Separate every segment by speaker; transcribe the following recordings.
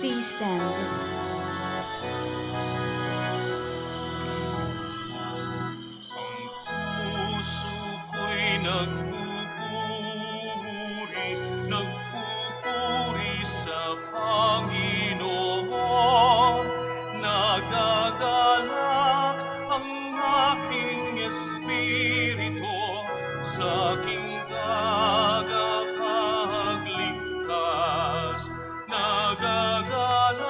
Speaker 1: Please stand.
Speaker 2: Ang puso ko'y nagpupuri sa Panginoon. Nagagalak ang aking espiritu sa aking tagapagligtas. Nagagalak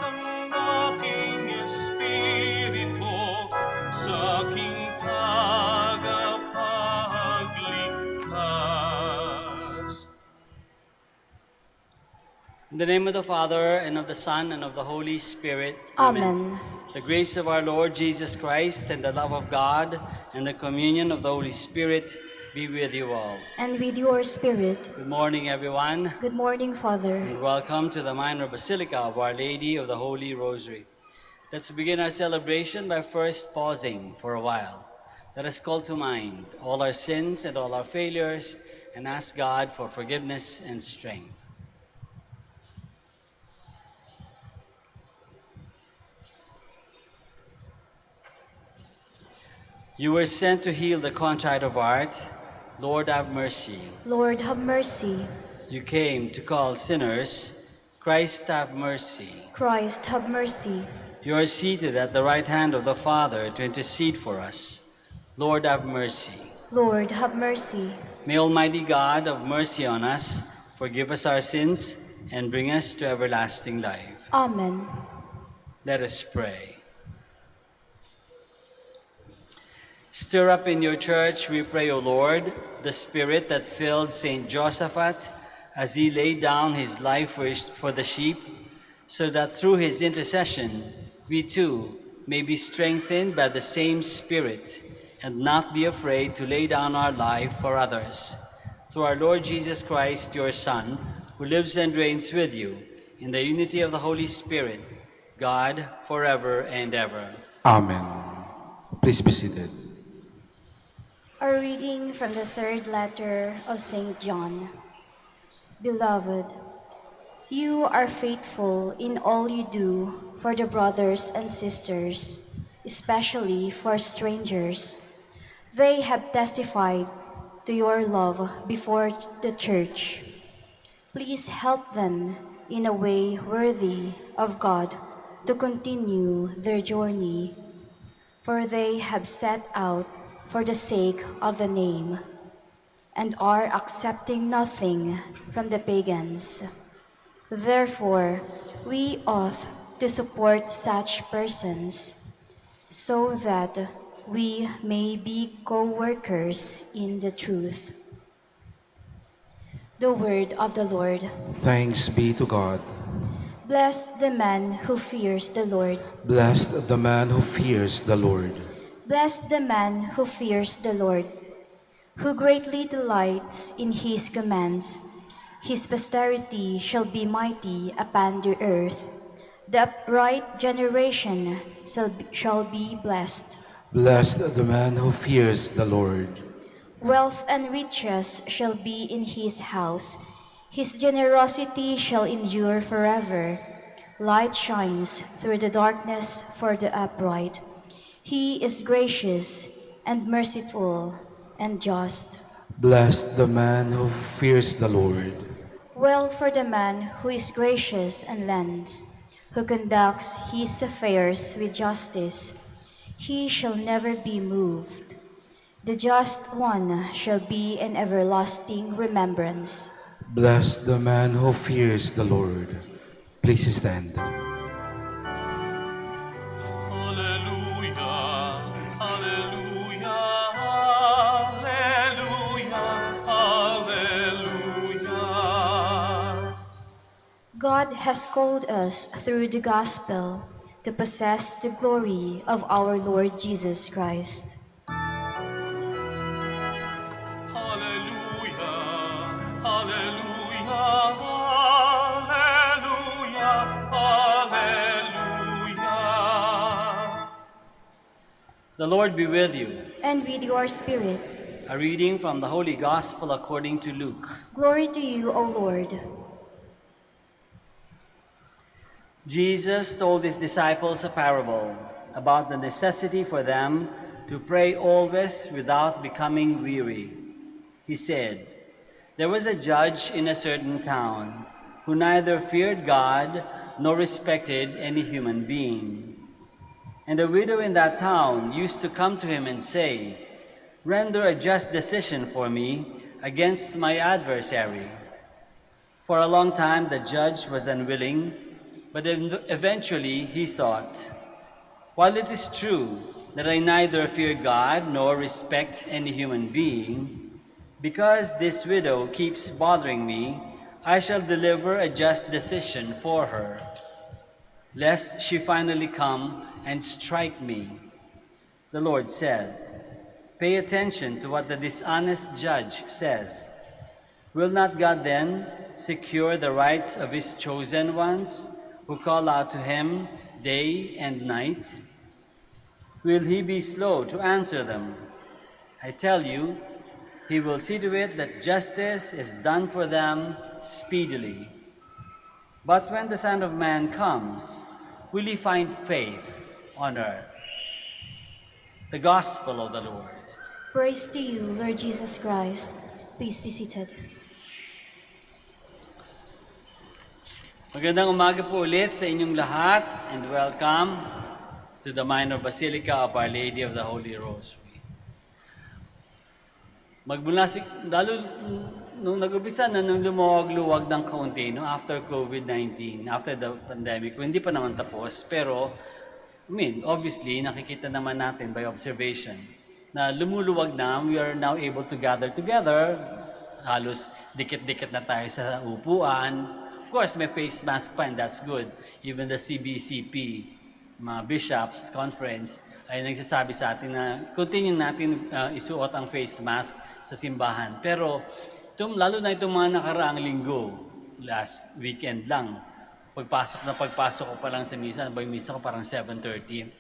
Speaker 2: ang aking espiritu sa aking tagapagligtas.
Speaker 3: In the name of the Father, and of the Son, and of the Holy Spirit.
Speaker 1: Amen.
Speaker 3: The grace of our Lord Jesus Christ, and the love of God, and the communion of the Holy Spirit be with you all.
Speaker 1: And with your spirit.
Speaker 3: Good morning, everyone,
Speaker 1: Good morning, Father.
Speaker 3: and welcome to the Minor Basilica of Our Lady of the Holy Rosary. Let's begin our celebration by first pausing for a while. Let us call to mind all our sins and all our failures, and ask God for forgiveness and strength. You were sent to heal the contrite of heart. Lord, have mercy.
Speaker 1: Lord, have mercy.
Speaker 3: You came to call sinners. Christ, have mercy.
Speaker 1: Christ, have mercy.
Speaker 3: You are seated at the right hand of the Father to intercede for us. Lord, have mercy.
Speaker 1: Lord, have mercy.
Speaker 3: May Almighty God have mercy on us, forgive us our sins, and bring us to everlasting life.
Speaker 1: Amen.
Speaker 3: Let us pray. Stir up in your church, we pray, O Lord, the spirit that filled Saint Josaphat as he laid down his life for the sheep, so that through his intercession we too may be strengthened by the same Spirit and not be afraid to lay down our life for others. Through our Lord Jesus Christ, your Son, who lives and reigns with you in the unity of the Holy Spirit, God, forever and ever.
Speaker 4: Amen. Please be seated.
Speaker 1: A reading from the third letter of St. John. Beloved, you are faithful in all you do for the brothers and sisters, especially for strangers. They have testified to your love before the church. Please help them in a way worthy of God to continue their journey, for they have set out for the sake of the name and are accepting nothing from the pagans. Therefore, we ought to support such persons so that we may be co-workers in the truth. The word of the Lord.
Speaker 4: Thanks be to God.
Speaker 1: Blessed the man who fears the Lord.
Speaker 4: Blessed the man who fears the Lord.
Speaker 1: Blessed the man who fears the Lord, who greatly delights in his commands. His posterity shall be mighty upon the earth. The upright generation shall be blessed.
Speaker 4: Blessed the man who fears the Lord.
Speaker 1: Wealth and riches shall be in his house. His generosity shall endure forever. Light shines through the darkness for the upright. He is gracious and merciful and just.
Speaker 4: Blessed the man who fears the Lord.
Speaker 1: Well for the man who is gracious and lends, who conducts his affairs with justice. He shall never be moved. The just one shall be in everlasting remembrance.
Speaker 4: Blessed the man who fears the Lord. Please stand.
Speaker 1: God has called us through the gospel to possess the glory of our Lord Jesus Christ.
Speaker 2: Hallelujah, hallelujah, hallelujah, hallelujah.
Speaker 3: The Lord be with you.
Speaker 1: And with your spirit.
Speaker 3: A reading from the Holy Gospel according to Luke.
Speaker 1: Glory to you, O Lord.
Speaker 3: Jesus told his disciples a parable about the necessity for them to pray always without becoming weary. He said, "There was a judge in a certain town who neither feared God nor respected any human being. And a widow in that town used to come to him and say, 'Render a just decision for me against my adversary.' For a long time the judge was unwilling, but eventually he thought, 'While it is true that I neither fear God nor respect any human being, because this widow keeps bothering me, I shall deliver a just decision for her, lest she finally come and strike me.' The Lord said, 'Pay attention to what the dishonest judge says. Will not God then secure the rights of his chosen ones who call out to him day and night? Will he be slow to answer them? I tell you, he will see to it that justice is done for them speedily. But when the Son of Man comes, will he find faith on earth?'" The Gospel of the Lord.
Speaker 1: Praise to you, Lord Jesus Christ. Please be seated.
Speaker 3: Magandang umaga po ulit sa inyong lahat and welcome to the Minor Basilica of Our Lady of the Holy Rosary. Lalo nung nag-umpisa nung lumuwag-luwag ng kaunti, no, after COVID-19, after the pandemic, hindi pa naman tapos, pero obviously, nakikita naman natin by observation na lumuluwag na, we are now able to gather together, halos dikit-dikit na tayo sa upuan. Of course, may face mask pa and that's good. Even the CBCP, mga bishops conference, ay nagsasabi sa atin na continue natin isuot ang face mask sa simbahan. Pero lalo na itong mga nakaraang linggo, last weekend lang, pagpasok ko pa lang sa misa, misa ko parang 7:30.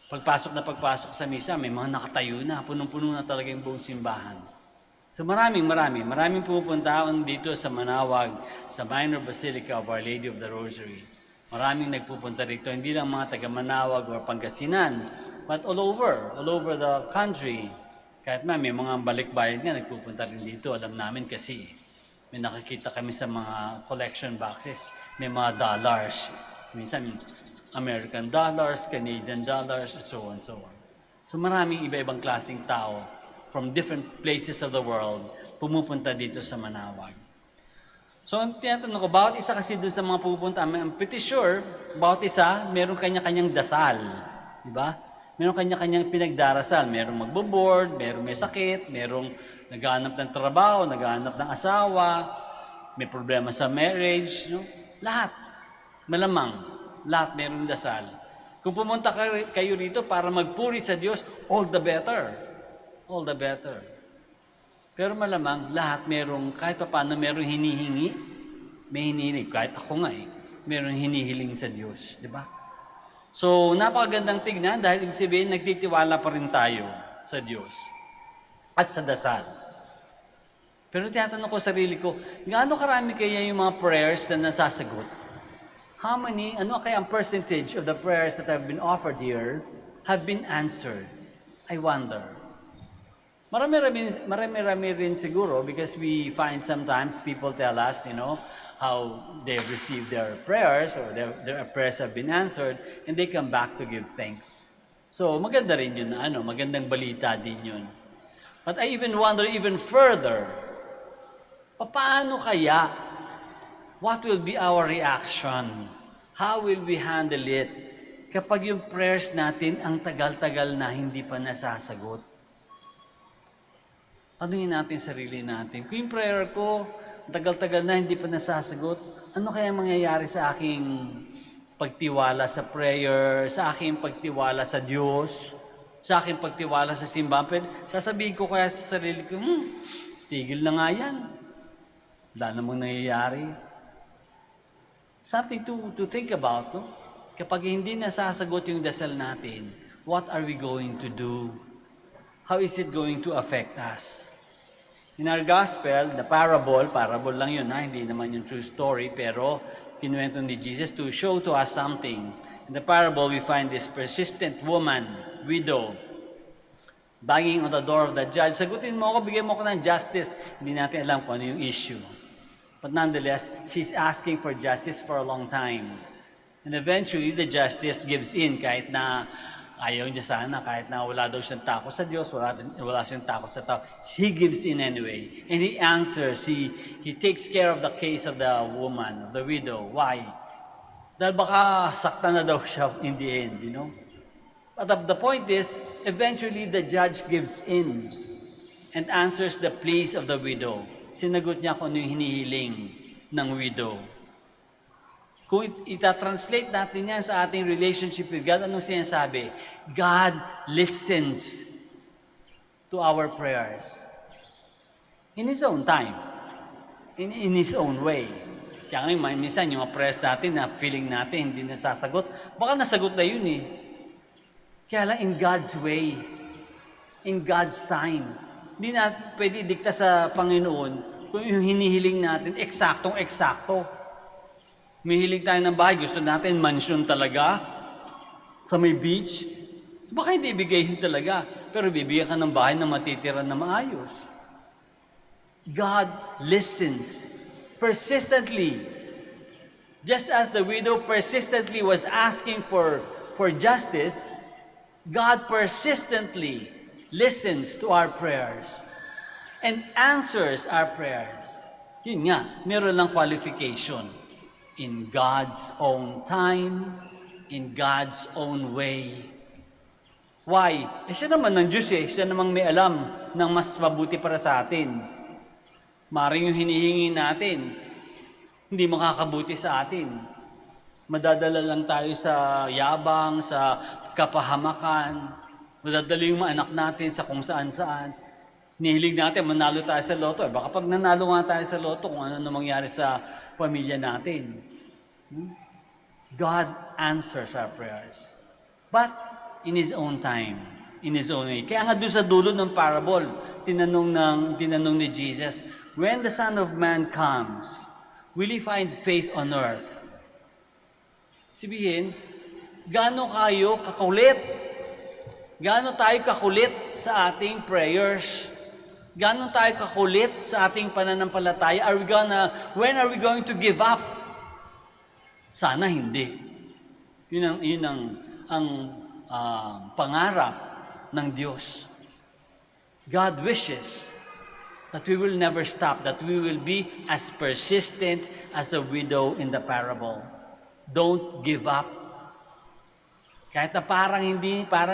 Speaker 3: Pagpasok sa misa, may mga nakatayo na, punong-puno na talaga yung buong simbahan. So maraming pupunta dito sa Manaoag, sa Minor Basilica of Our Lady of the Rosary. Maraming nagpupunta rito, hindi lang mga taga Manaoag or Pangasinan, but all over the country. Kahit may mga balikbayan nga nagpupunta rin dito, alam namin kasi may nakikita kami sa mga collection boxes, may mga dollars. Minsan American dollars, Canadian dollars, and so on. So maraming iba-ibang klaseng tao from different places of the world pumupunta dito sa Manaoag. So ang tinatanong ko, bawat isa kasi doon sa mga pupunta, I'm pretty sure, bawat isa, meron kanya-kanyang dasal. Diba? Meron kanya-kanyang pinagdarasal. Merong magbo-board, merong may sakit, merong naghahanap ng trabaho, naghahanap ng asawa, may problema sa marriage. No? Lahat. Malamang. Lahat merong dasal. Kung pumunta kayo rito para magpuri sa Diyos, all the better. All the better. Pero malamang lahat kahit pa paano merong hinihingi, may hinihiling. Kahit ako nga merong hinihiling sa Diyos. Di ba? So, napakagandang tignan dahil ibig sabihin, nagtitiwala pa rin tayo sa Diyos at sa dasal. Pero tinatanong ko sarili ko, gaano karami kaya yung mga prayers na nasasagot? Ano kaya ang percentage of the prayers that have been offered here have been answered? I wonder. Marami rin siguro because we find sometimes people tell us, how they've received their prayers or their prayers have been answered and they come back to give thanks. So maganda rin yun magandang balita din yun. But I even wonder even further, paano kaya? What will be our reaction? How will we handle it kapag yung prayers natin ang tagal-tagal na hindi pa nasasagot? Tanungin natin sarili natin. Kung yung prayer ko, tagal-tagal na hindi pa nasasagot, ano kaya mangyayari sa aking pagtiwala sa prayer, sa aking pagtiwala sa Diyos, sa aking pagtiwala sa simbahan? Sasabihin ko kaya sa sarili ko, tigil na nga yan. Wala namang nangyayari. Something to think about, no? Kapag hindi nasasagot yung dasal natin, what are we going to do? How is it going to affect us? In our gospel, the parable lang yun, hindi naman yung true story, pero kinuwento ni Jesus to show to us something. In the parable, we find this persistent woman, widow, banging on the door of the judge. Sagutin mo ako, bigyan mo ako ng justice. Hindi natin alam kung ano yung issue. But nonetheless, she's asking for justice for a long time. And eventually, the justice gives in kahit na ayaw niya sana, kahit na wala daw siyang takot sa Diyos, wala siyang takot sa tao. He gives in anyway. And he answers, he takes care of the case of the woman, of the widow. Why? Dahil baka sakta na daw siya in the end, you know? But the point is, eventually the judge gives in and answers the pleas of the widow. Sinagot niya kung ano yung hinihiling ng widow. Kung itatranslate natin yan sa ating relationship with God, anong sinasabi? God listens to our prayers. In His own time. In His own way. Kaya ngayon, minsan yung mga prayers natin na feeling natin hindi nasasagot, baka nasagot na yun eh. Kaya lang in God's way. In God's time. Hindi na pwede dikta sa Panginoon kung yung hinihiling natin, eksaktong-eksakto. Mihilig tayo ng bahay, gusto natin mansion talaga sa may beach. Baka hindi ibigay yun talaga, pero bibigyan ka ng bahay na matitira na maayos. God listens persistently. Just as the widow persistently was asking for justice, God persistently listens to our prayers and answers our prayers. Yun nga, meron lang qualification. In God's own time, in God's own way. Why? Siya naman ng Diyos eh. Siya namang may alam ng mas mabuti para sa atin. Maring yung hinihingi natin, hindi makakabuti sa atin. Madadala lang tayo sa yabang, sa kapahamakan. Madadala yung mga anak natin sa kung saan-saan. Nihilig natin, manalo tayo sa loto. Baka pag nanalo nga tayo sa loto, kung ano na mangyari sa pamilya natin. God answers our prayers. But in His own time, in His own way. Kaya nga doon sa dulo ng parable, tinanong ni Jesus, when the Son of Man comes, will He find faith on earth? Sabihin, gaano kayo kakulit? Gaano tayo kakulit sa ating prayers? Gaano tayo kakulit sa ating pananampalataya? When are we going to give up? Sana hindi. Yun ang pangarap ng Diyos. God wishes that we will never stop, that we will be as persistent as a widow in the parable. Don't give up. Kahit na parang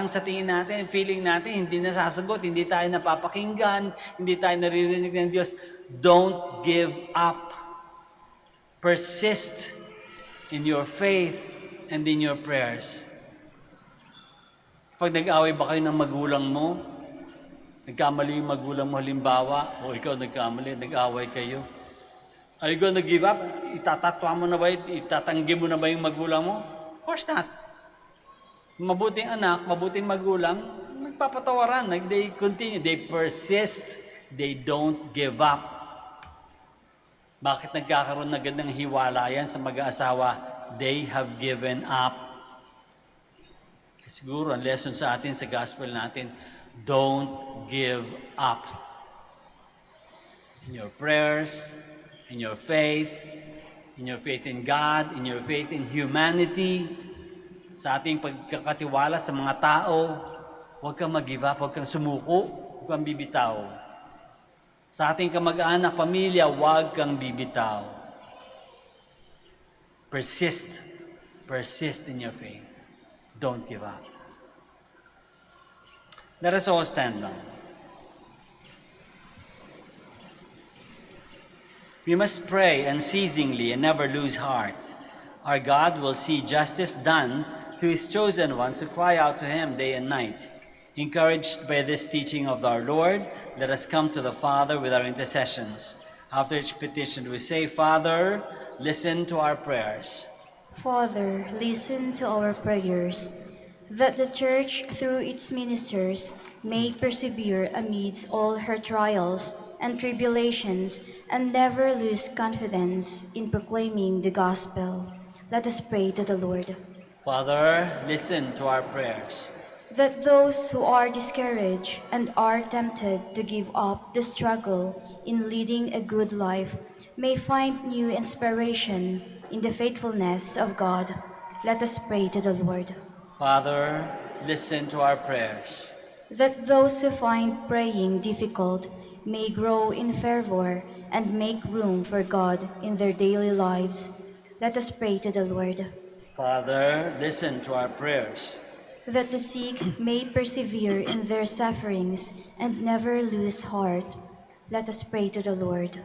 Speaker 3: sa tingin natin, feeling natin, hindi nasasagot, hindi tayo napapakinggan, hindi tayo naririnig ng Diyos. Don't give up. Persist in your faith and in your prayers. Pag nag-away ba kayo ng magulang mo, nagkamali yung magulang mo halimbawa, o ikaw nagkamali, nag-away kayo, are you gonna give up? Itatatwa mo na ba, itatanggi mo na ba yung magulang mo? Of course not. Mabuting anak, mabuting magulang, nagpapatawaran, they continue, they persist, they don't give up. Bakit nagkakaroon na agad ng hiwalayan sa mag-aasawa? They have given up. Siguro ang lesson sa atin sa gospel natin, don't give up. In your prayers, in your faith in God, in your faith in humanity, sa ating pagkakatiwala sa mga tao, huwag kang mag-give up, huwag kang sumuko, huwag kang bibitaw. Sa ating kamag-anak, pamilya, huwag kang bibitaw. Persist in your faith. Don't give up. Let us all stand now. We must pray unceasingly and never lose heart. Our God will see justice done to His chosen ones who cry out to Him day and night. Encouraged by this teaching of our Lord, let us come to the Father with our intercessions. After each petition, we say, Father, listen to our prayers.
Speaker 1: Father, listen to our prayers, that the Church, through its ministers, may persevere amidst all her trials and tribulations, and never lose confidence in proclaiming the gospel. Let us pray to the Lord.
Speaker 3: Father, listen to our prayers.
Speaker 1: That those who are discouraged and are tempted to give up the struggle in leading a good life may find new inspiration in the faithfulness of God. Let us pray to the Lord.
Speaker 3: Father, listen to our prayers.
Speaker 1: That those who find praying difficult may grow in fervor and make room for God in their daily lives. Let us pray to the Lord.
Speaker 3: Father, listen to our prayers.
Speaker 1: That the sick may persevere in their sufferings and never lose heart. Let us pray to the Lord.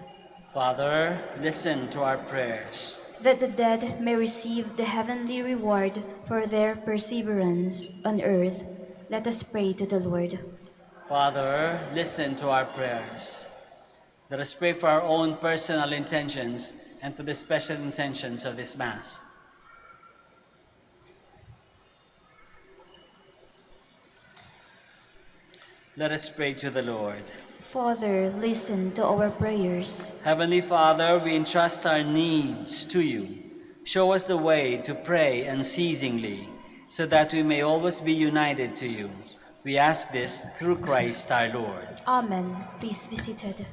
Speaker 3: Father, listen to our prayers.
Speaker 1: That the dead may receive the heavenly reward for their perseverance on earth. Let us pray to the Lord.
Speaker 3: Father, listen to our prayers. Let us pray for our own personal intentions and for the special intentions of this Mass. Let us pray to the Lord.
Speaker 1: Father, listen to our prayers.
Speaker 3: Heavenly Father, we entrust our needs to you. Show us the way to pray unceasingly, so that we may always be united to you. We ask this through Christ our Lord.
Speaker 1: Amen. Please be seated.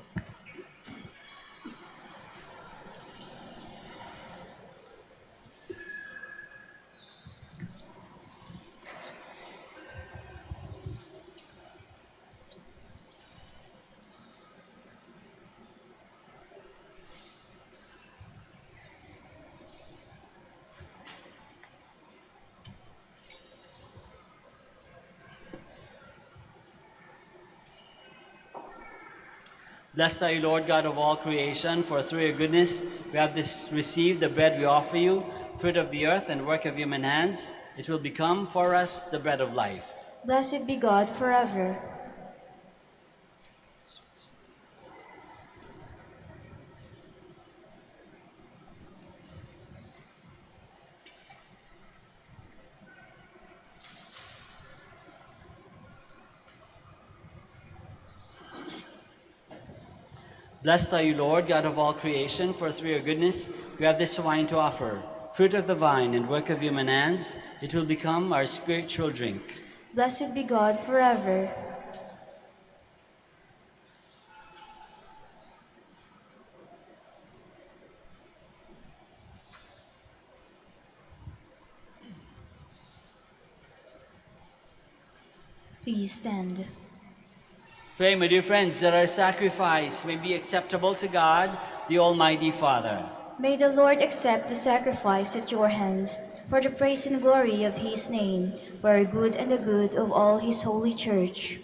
Speaker 3: Blessed are you, Lord God of all creation, for through your goodness we have received the bread we offer you, fruit of the earth and work of human hands. It will become for us the bread of life.
Speaker 1: Blessed be God forever.
Speaker 3: Blessed are you, Lord, God of all creation, for through your goodness we have this wine to offer, fruit of the vine and work of human hands. It will become our spiritual drink.
Speaker 1: Blessed be God forever. Please stand.
Speaker 3: Pray, my dear friends, that our sacrifice may be acceptable to God, the Almighty Father.
Speaker 1: May the Lord accept the sacrifice at your hands for the praise and glory of his name, for our good and the good of all his holy church.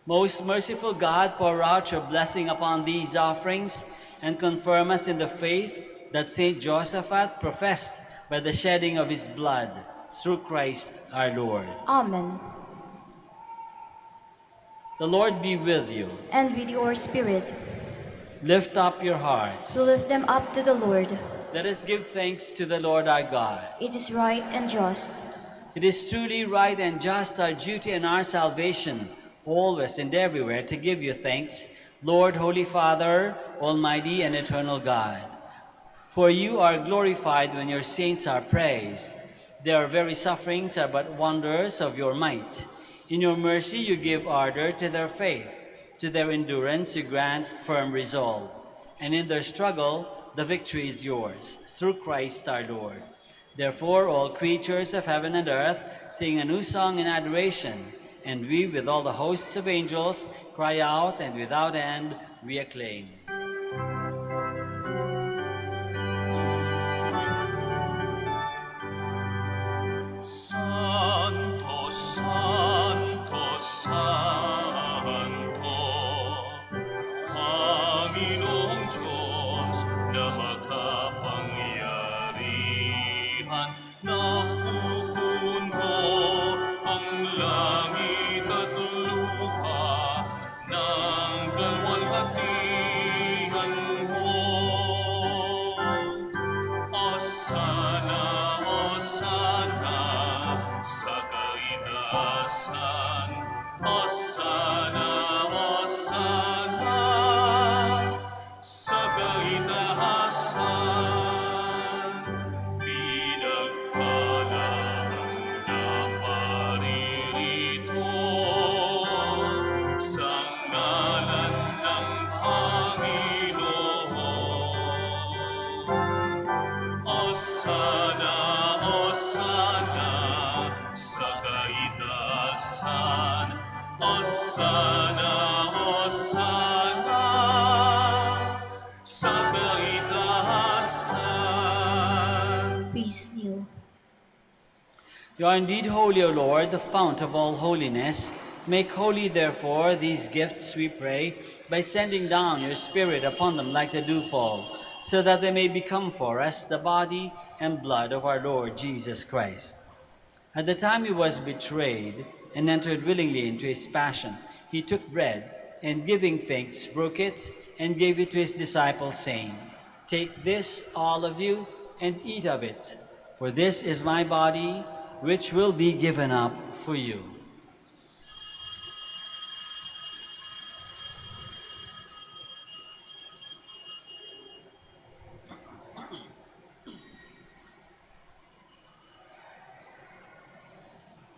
Speaker 3: Most merciful God, pour out your blessing upon these offerings and confirm us in the faith that Saint Josaphat professed by the shedding of his blood, through Christ our Lord.
Speaker 1: Amen.
Speaker 3: The Lord be with you.
Speaker 1: And with your spirit,
Speaker 3: Lift up your hearts.
Speaker 1: we lift them up to the Lord.
Speaker 3: Let us give thanks to the Lord our God.
Speaker 1: It is right and just.
Speaker 3: It is truly right and just, our duty and our salvation, always and everywhere to give you thanks, Lord, Holy Father, Almighty and eternal God. For you are glorified when your saints are praised. Their very sufferings are but wonders of your might. In your mercy you give ardor to their faith. To their endurance you grant firm resolve. And in their struggle the victory is yours, through Christ our Lord. Therefore all creatures of heaven and earth sing a new song in adoration, and we with all the hosts of angels cry out, and without end we acclaim.
Speaker 2: Santo, Santo, Santo, Panginoong Diyos na makapangyarihan, napupuno ang langit at lupa ng kaluwalhatian mo. Osana, Osana, sa kaitaasan, Osana. sa kaitaasan, pinagpalaan na paririto sa ngalan ng Panginoon. Osana, Osana, sa kaitaasan. Osana, Osana, sa kaitaasan.
Speaker 1: Please kneel.
Speaker 3: You are indeed holy, O Lord, the fount of all holiness. Make holy, therefore, these gifts, we pray, by sending down your Spirit upon them like the dewfall, so that they may become for us the body and blood of our Lord Jesus Christ. At the time he was betrayed and entered willingly into his passion, he took bread, and giving thanks, broke it, and gave it to his disciples, saying, "Take this, all of you, and eat of it, for this is my body, which will be given up for you."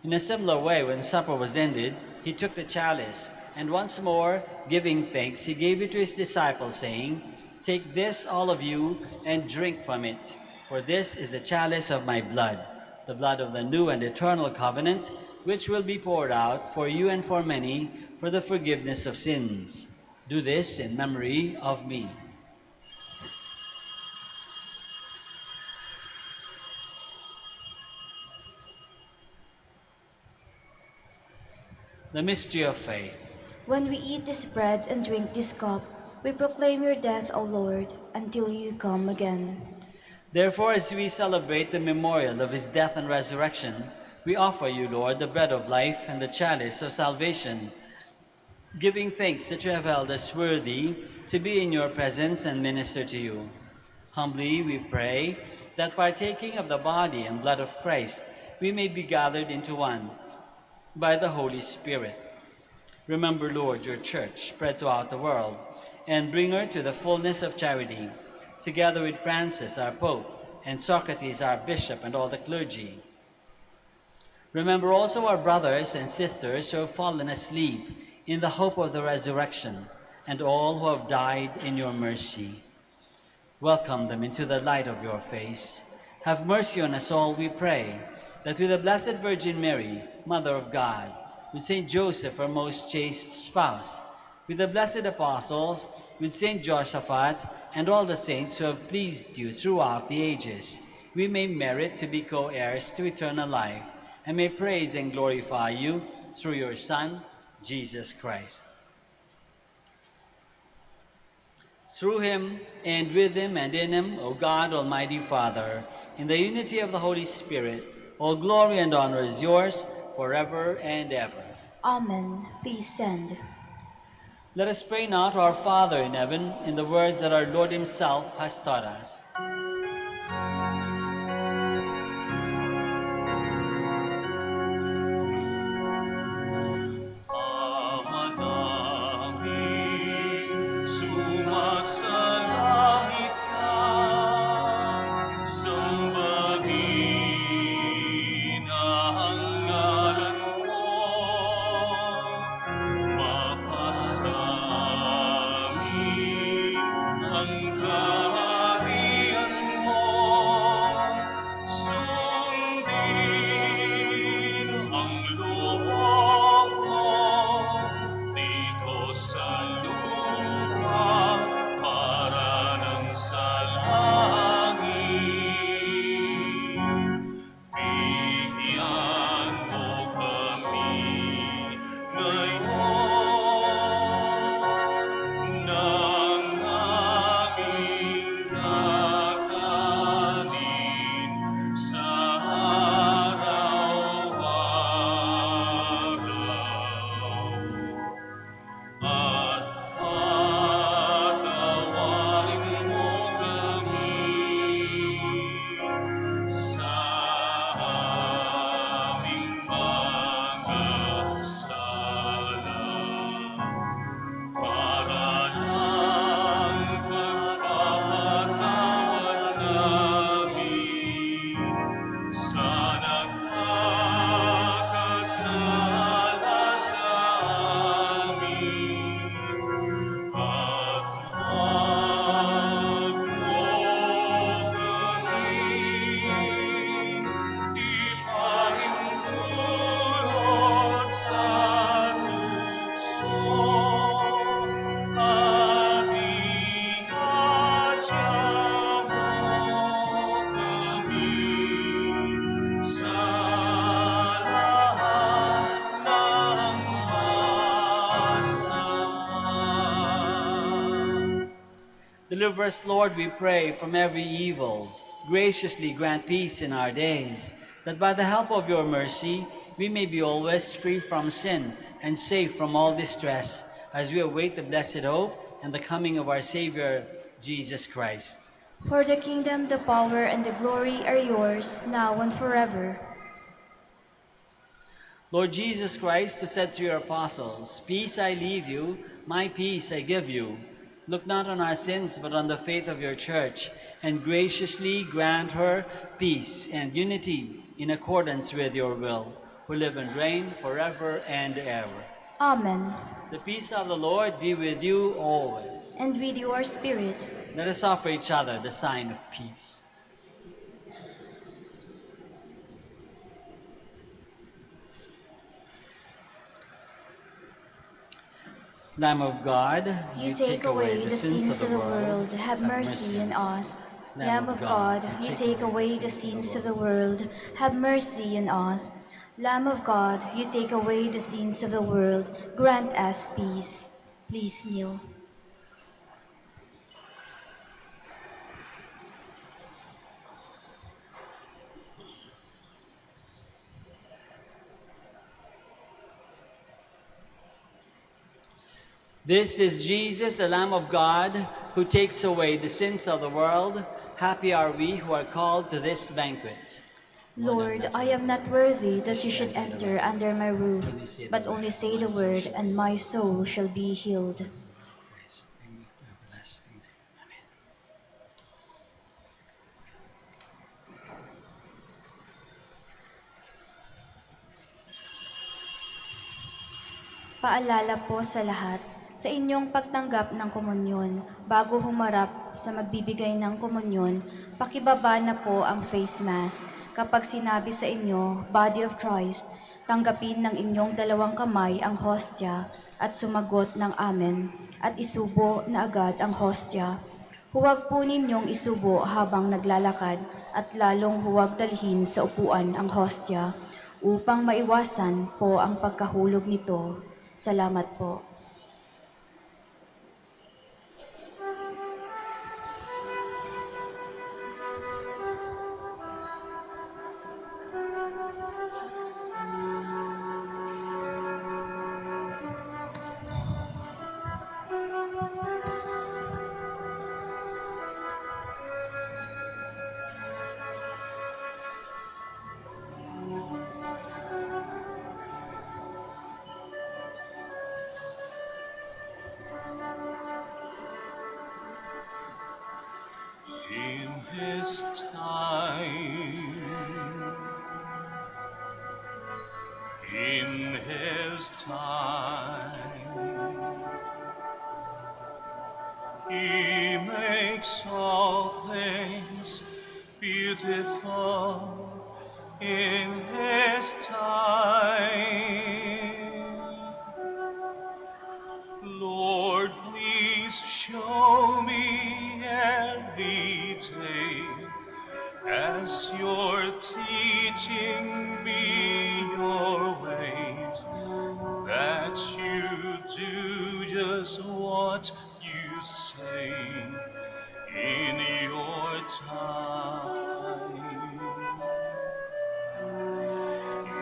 Speaker 3: In a similar way, when supper was ended, he took the chalice, and once more, giving thanks, he gave it to his disciples, saying, "Take this, all of you, and drink from it, for this is the chalice of my blood, the blood of the new and eternal covenant, which will be poured out for you and for many for the forgiveness of sins. Do this in memory of me." The mystery of faith.
Speaker 1: When we eat this bread and drink this cup, we proclaim your death, O Lord, until you come again.
Speaker 3: Therefore, as we celebrate the memorial of his death and resurrection, we offer you, Lord, the bread of life and the chalice of salvation, giving thanks that you have held us worthy to be in your presence and minister to you. Humbly we pray that partaking of the body and blood of Christ, we may be gathered into one by the Holy Spirit. Remember, Lord, your church spread throughout the world, and bring her to the fullness of charity, together with Francis, our Pope, and Socrates, our Bishop, and all the clergy. Remember also our brothers and sisters who have fallen asleep in the hope of the resurrection, and all who have died in your mercy. Welcome them into the light of your face. Have mercy on us all, we pray, that with the Blessed Virgin Mary, Mother of God, with Saint Joseph, her most chaste spouse, with the blessed apostles, with Saint Josaphat, and all the saints who have pleased you throughout the ages, we may merit to be co-heirs to eternal life, and may praise and glorify you through your Son, Jesus Christ. Through him, and with him, and in him, O God, Almighty Father, in the unity of the Holy Spirit, all glory and honor is yours forever and ever.
Speaker 1: Amen. Please stand.
Speaker 3: Let us pray now to our Father in heaven in the words that our Lord himself has taught us.
Speaker 2: Ama namin, sumasalangit ka, sambahin ang ngalan mo, mapasamin ang kaharian mo, sundin ang loob mo dito sa lupa para nang sa langit. Bigyan mo kami ngayon ng aming
Speaker 3: Deliver us, Lord, we pray, from every evil. Graciously grant peace in our days, that by the help of your mercy we may be always free from sin and safe from all distress, as we await the blessed hope and the coming of our Savior, Jesus Christ.
Speaker 1: For the kingdom, the power, and the glory are yours, now and forever.
Speaker 3: Lord Jesus Christ, who said to your apostles, "Peace I leave you, my peace I give you," look not on our sins, but on the faith of your church, and graciously grant her peace and unity in accordance with your will, who live and reign forever and ever.
Speaker 1: Amen.
Speaker 3: The peace of the Lord be with you always.
Speaker 1: And with your spirit.
Speaker 3: Let us offer each other the sign of peace. Lamb of God,
Speaker 1: You take away the sins of the world, have mercy on us. Lamb of God, you take away the sins of the world, have mercy on us. Lamb of God, you take away the sins of the world, grant us peace. Please kneel.
Speaker 3: This is Jesus, the Lamb of God, who takes away the sins of the world. Happy are we who are called to this banquet.
Speaker 1: Lord, I am not worthy that you should enter under my roof, but only say the word, and my soul shall be healed. Paalala po sa lahat, sa inyong pagtanggap ng komunyon, bago humarap sa magbibigay ng komunyon, pakibaba na po ang face mask. Kapag sinabi sa inyo, Body of Christ, tanggapin ng inyong dalawang kamay ang hostya at sumagot ng Amen at isubo na agad ang hostya. Huwag po ninyong isubo habang naglalakad at lalong huwag dalhin sa upuan ang hostya upang maiwasan po ang pagkahulog nito. Salamat po.
Speaker 2: In his time, in his time, he makes all things beautiful in his time. Lord, please show me every day as you're teaching me your ways, that you do just what you say in your time.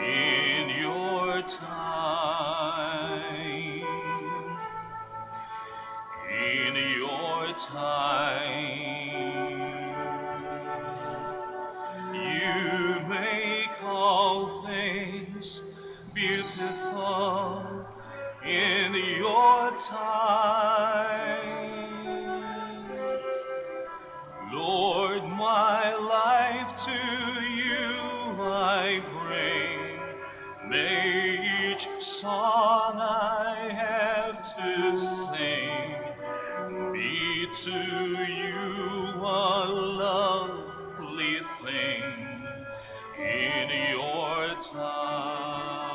Speaker 2: In your time. In your time, you make all things beautiful in your time. Lord, my life to you I bring. May each song I have to sing be to you a lovely thing in your time.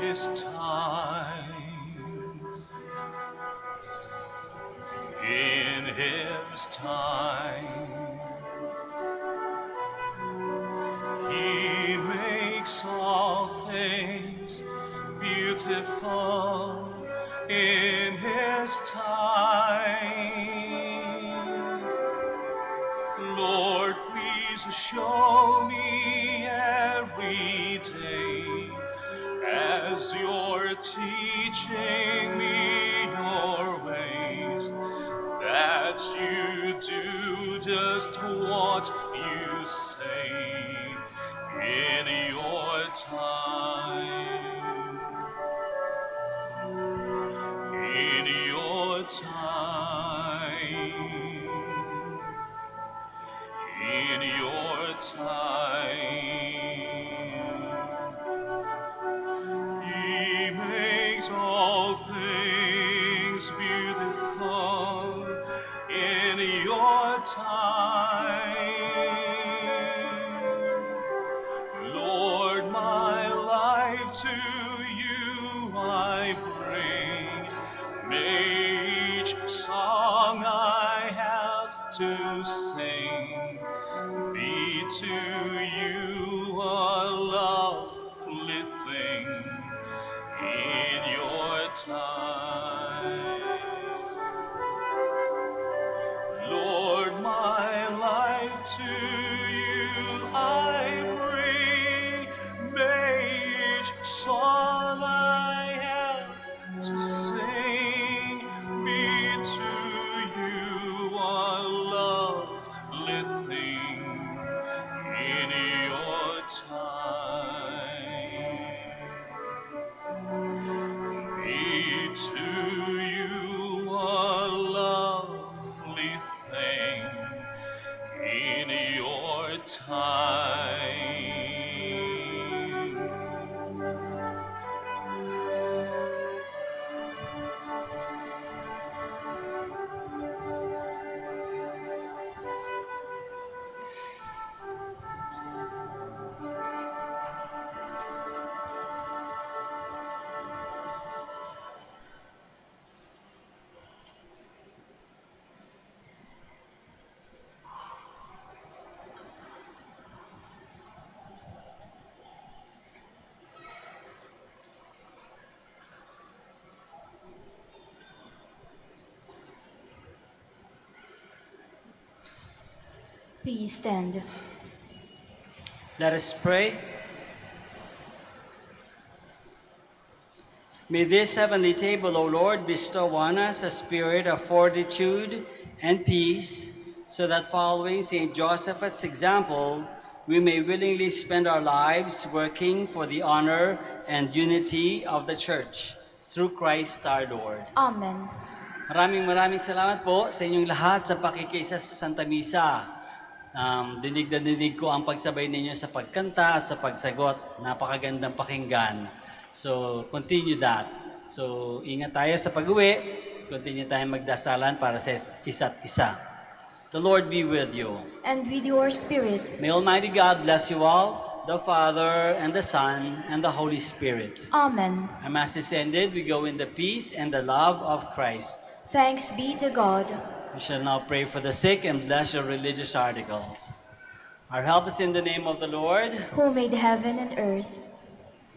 Speaker 2: his time, in his time, he makes all things beautiful in his time. Lord, please show me every day as you're teaching me your ways, that you do just what you say in your time. In your time. In your time, he makes all things beautiful in your time. Lord, my life to you I bring. May each song I have to sing be to you a lovely thing in your time. Lord, my life to you I bring. May each song I have to sing be to you a lovely thing in your time. Be to you a lovely thing in your time.
Speaker 1: Please stand.
Speaker 3: Let us pray. May this heavenly table, O Lord, bestow on us a spirit of fortitude and peace, so that following St. Josaphat's example, we may willingly spend our lives working for the honor and unity of the Church, through Christ our Lord.
Speaker 1: Amen.
Speaker 3: Maraming salamat po sa inyong lahat sa pakikiisa sa Santa Misa. Dinig na dinig ko ang pagsabay ninyo sa pagkanta at sa pagsagot. Napakagandang pakinggan. So, continue that. So, ingat tayo sa pag-uwi. Continue tayong magdasalan para sa isa't isa. The Lord be with you.
Speaker 1: And with your spirit.
Speaker 3: May Almighty God bless you all, the Father, and the Son, and the Holy Spirit.
Speaker 1: Amen.
Speaker 3: Our Mass is ended. We go in the peace and the love of Christ.
Speaker 1: Thanks be to God.
Speaker 3: We shall now pray for the sick and bless your religious articles. Our help is in the name of the Lord,
Speaker 1: who made heaven and earth.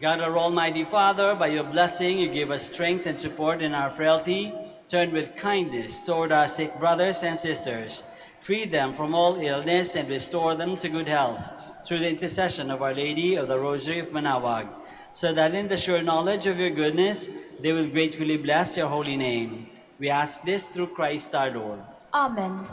Speaker 3: God, our Almighty Father, by your blessing you give us strength and support in our frailty. Turn with kindness toward our sick brothers and sisters. Free them from all illness and restore them to good health through the intercession of Our Lady of the Rosary of Manaoag, so that in the sure knowledge of your goodness they will gratefully bless your holy name. We ask this through Christ our Lord.
Speaker 1: Amen.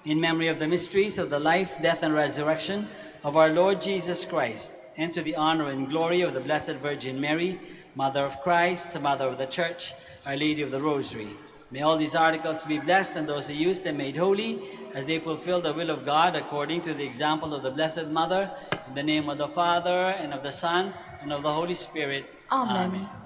Speaker 3: In memory of the mysteries of the life, death, and resurrection of our Lord Jesus Christ, and to the honor and glory of the Blessed Virgin Mary, Mother of Christ, Mother of the Church, Our Lady of the Rosary, may all these articles be blessed and those who use them made holy, as they fulfill the will of God according to the example of the Blessed Mother, in the name of the Father, and of the Son, and of the Holy Spirit.
Speaker 1: Amen.
Speaker 3: Amen.